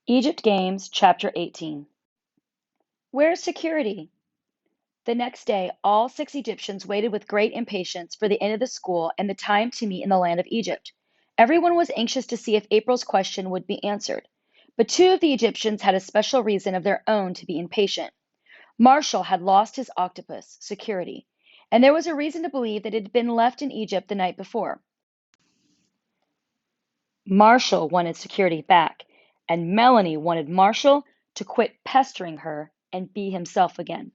Egypt Games, Chapter 18. Where's security? The next day, all 6 Egyptians waited with great impatience for the end of the school and the time to meet in the land of Egypt. Everyone was anxious to see if April's question would be answered. But 2 of the Egyptians had a special reason of their own to be impatient. Marshall had lost his octopus, security, and there was a reason to believe that it had been left in Egypt the night before. Marshall wanted security back, and Melanie wanted Marshall to quit pestering her and be himself again.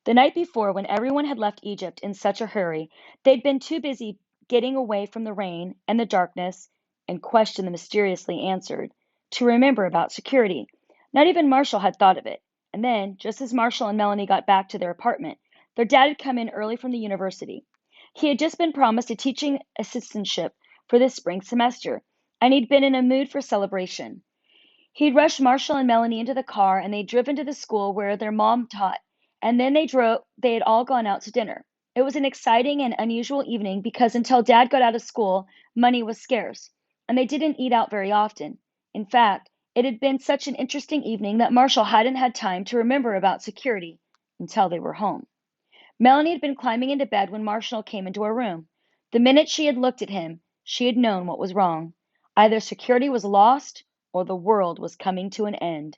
The night before, when everyone had left Egypt in such a hurry, they'd been too busy getting away from the rain and the darkness and question the mysteriously answered to remember about security. Not even Marshall had thought of it. And then, just as Marshall and Melanie got back to their apartment, their dad had come in early from the university. He had just been promised a teaching assistantship for this spring semester, and he'd been in a mood for celebration. He'd rushed Marshall and Melanie into the car, and they'd driven to the school where their mom taught, and then they had all gone out to dinner. It was an exciting and unusual evening because until Dad got out of school, money was scarce, and they didn't eat out very often. In fact, it had been such an interesting evening that Marshall hadn't had time to remember about security until they were home. Melanie had been climbing into bed when Marshall came into her room. The minute she had looked at him, she had known what was wrong. Either security was lost or the world was coming to an end.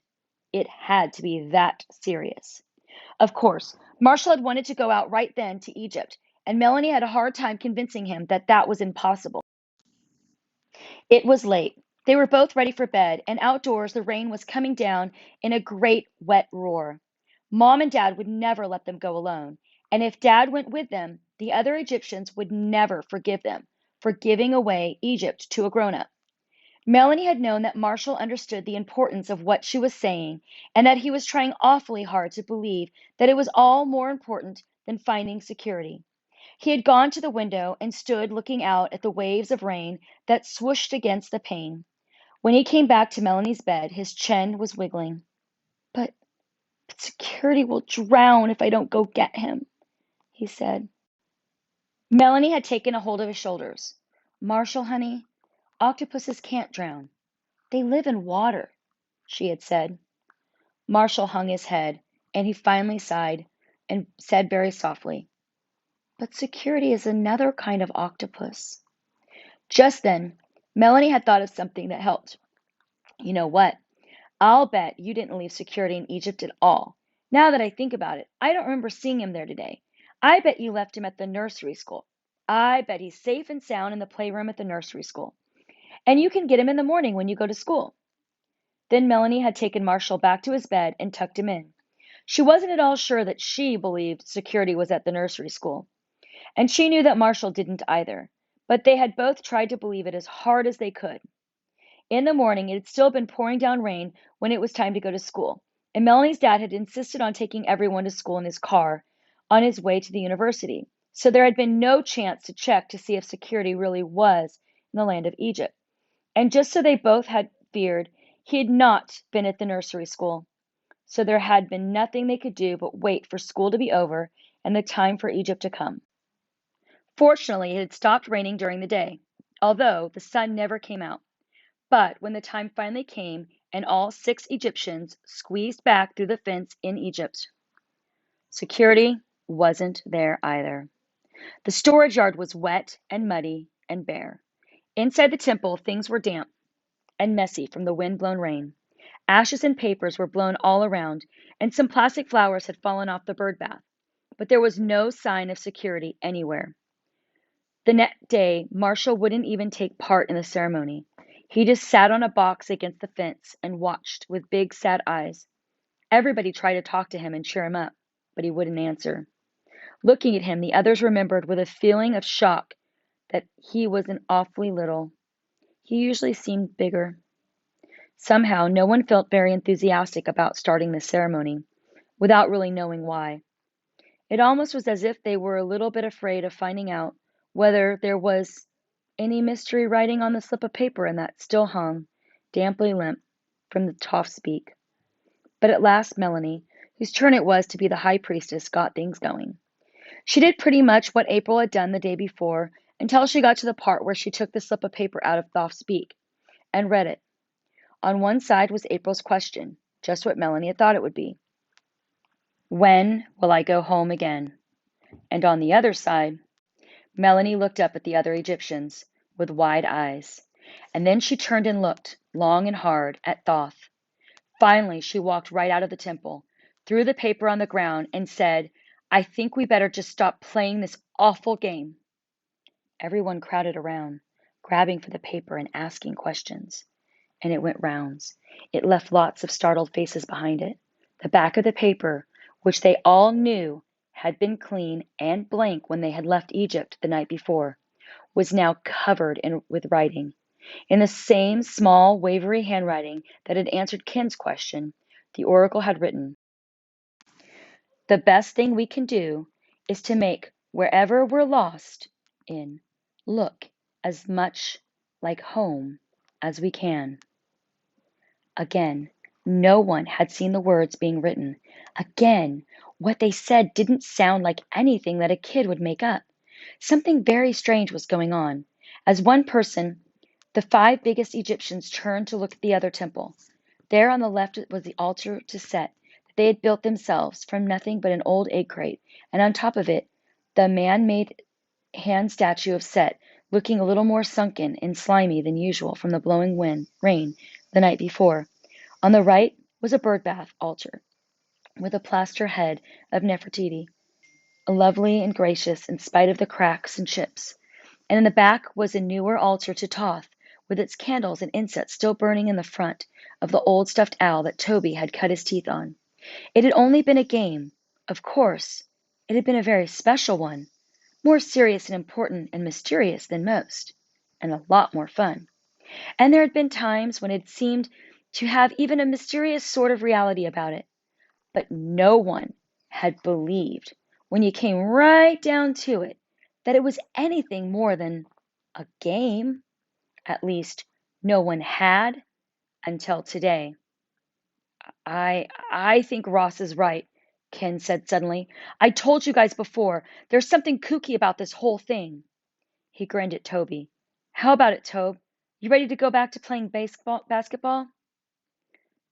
It had to be that serious. Of course, Marshall had wanted to go out right then to Egypt, and Melanie had a hard time convincing him that that was impossible. It was late. They were both ready for bed, and outdoors the rain was coming down in a great wet roar. Mom and Dad would never let them go alone, and if Dad went with them, the other Egyptians would never forgive them for giving away Egypt to a grown-up. Melanie had known that Marshall understood the importance of what she was saying and that he was trying awfully hard to believe that it was all more important than finding security. He had gone to the window and stood looking out at the waves of rain that swooshed against the pane. When he came back to Melanie's bed, his chin was wiggling. But, but security will drown if I don't go get him, he said. Melanie had taken a hold of his shoulders. Marshall, honey, octopuses can't drown. They live in water, she had said. Marshall hung his head, and he finally sighed and said very softly, But security is another kind of octopus. Just then, Melanie had thought of something that helped. You know what? I'll bet you didn't leave security in Egypt at all. Now that I think about it, I don't remember seeing him there today. I bet you left him at the nursery school. I bet he's safe and sound in the playroom at the nursery school. And you can get him in the morning when you go to school. Then Melanie had taken Marshall back to his bed and tucked him in. She wasn't at all sure that she believed security was at the nursery school, and she knew that Marshall didn't either, but they had both tried to believe it as hard as they could. In the morning, it had still been pouring down rain when it was time to go to school, and Melanie's dad had insisted on taking everyone to school in his car on his way to the university, so there had been no chance to check to see if security really was in the land of Egypt. And just so they both had feared, he had not been at the nursery school. So there had been nothing they could do but wait for school to be over and the time for Egypt to come. Fortunately, it had stopped raining during the day, although the sun never came out. But when the time finally came and all 6 Egyptians squeezed back through the fence in Egypt, security wasn't there either. The storage yard was wet and muddy and bare. Inside the temple, things were damp and messy from the wind-blown rain. Ashes and papers were blown all around, and some plastic flowers had fallen off the bird bath. But there was no sign of security anywhere. The next day, Marshall wouldn't even take part in the ceremony. He just sat on a box against the fence and watched with big, sad eyes. Everybody tried to talk to him and cheer him up, but he wouldn't answer. Looking at him, the others remembered with a feeling of shock that he was an awfully little. He usually seemed bigger. Somehow, no one felt very enthusiastic about starting the ceremony, without really knowing why. It almost was as if they were a little bit afraid of finding out whether there was any mystery writing on the slip of paper and that still hung, damply limp, from the toff's beak. But at last Melanie, whose turn it was to be the high priestess, got things going. She did pretty much what April had done the day before until she got to the part where she took the slip of paper out of Thoth's beak and read it. On one side was April's question, just what Melanie had thought it would be. When will I go home again? And on the other side, Melanie looked up at the other Egyptians with wide eyes, and then she turned and looked, long and hard, at Thoth. Finally, she walked right out of the temple, threw the paper on the ground, and said, I think we better just stop playing this awful game. Everyone crowded around, grabbing for the paper and asking questions. And it went rounds. It left lots of startled faces behind it. The back of the paper, which they all knew had been clean and blank when they had left Egypt the night before, was now covered with writing. In the same small, wavery handwriting that had answered Ken's question, the oracle had written, the best thing we can do is to make wherever we're lost in look as much like home as we can. Again, no one had seen the words being written. Again, what they said didn't sound like anything that a kid would make up. Something very strange was going on. As one person, the 5 biggest Egyptians turned to look at the other temple. There on the left was the altar to Set that they had built themselves from nothing but an old egg crate, and on top of it, the man-made hand statue of Set, looking a little more sunken and slimy than usual from the blowing rain the night before. On the right was a bird bath altar with a plaster head of Nefertiti, lovely and gracious in spite of the cracks and chips. And in the back was a newer altar to Thoth, with its candles and incense still burning in the front of the old stuffed owl that Toby had cut his teeth on. It had only been a game. Of course, it had been a very special one, more serious and important and mysterious than most, and a lot more fun. And there had been times when it seemed to have even a mysterious sort of reality about it. But no one had believed, when you came right down to it, that it was anything more than a game. At least, no one had until today. I think Ross is right, Ken said suddenly. I told you guys before, there's something kooky about this whole thing. He grinned at Toby. How about it, Tobe? You ready to go back to playing basketball?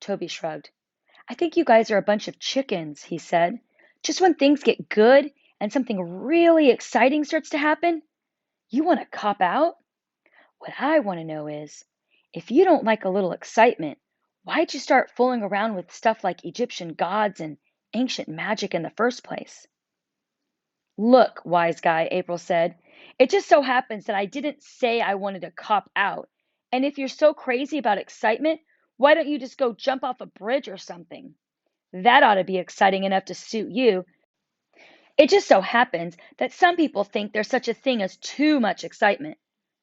Toby shrugged. I think you guys are a bunch of chickens, he said. Just when things get good and something really exciting starts to happen, you want to cop out? What I want to know is, if you don't like a little excitement, why'd you start fooling around with stuff like Egyptian gods and ancient magic in the first place? Look, wise guy, April said, it just so happens that I didn't say I wanted to cop out. And if you're so crazy about excitement, why don't you just go jump off a bridge or something? That ought to be exciting enough to suit you. It just so happens that some people think there's such a thing as too much excitement.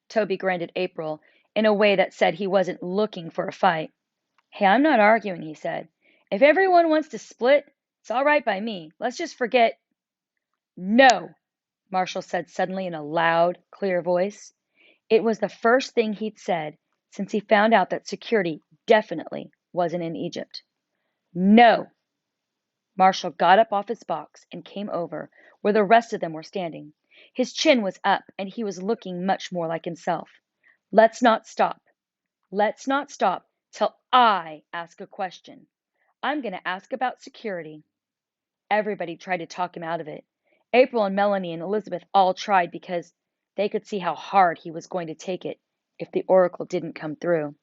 Toby grinned at April in a way that said he wasn't looking for a fight. Hey, I'm not arguing, he said. If everyone wants to split, it's all right by me. Let's just forget. No, Marshall said suddenly in a loud, clear voice. It was the first thing he'd said since he found out that security definitely wasn't in Egypt. No. Marshall got up off his box and came over where the rest of them were standing. His chin was up and he was looking much more like himself. Let's not stop. Let's not stop till I ask a question. I'm going to ask about security. Everybody tried to talk him out of it. April and Melanie and Elizabeth all tried because they could see how hard he was going to take it if the oracle didn't come through.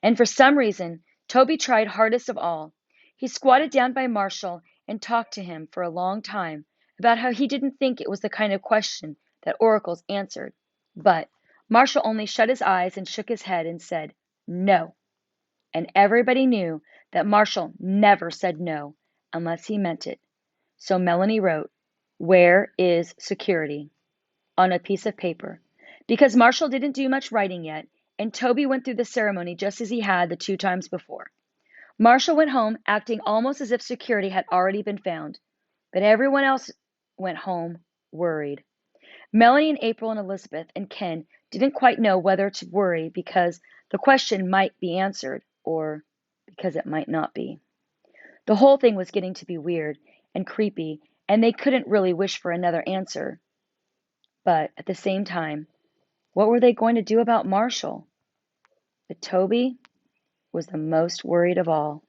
And for some reason, Toby tried hardest of all. He squatted down by Marshall and talked to him for a long time about how he didn't think it was the kind of question that oracles answered. But Marshall only shut his eyes and shook his head and said, no. And everybody knew that Marshall never said no unless he meant it. So Melanie wrote, where is security? On a piece of paper. Because Marshall didn't do much writing yet, and Toby went through the ceremony just as he had the 2 times before. Marshall went home acting almost as if security had already been found, but everyone else went home worried. Melanie and April and Elizabeth and Ken didn't quite know whether to worry because the question might be answered or because it might not be. The whole thing was getting to be weird and creepy, and they couldn't really wish for another answer. But at the same time, what were they going to do about Marshall? But Toby was the most worried of all.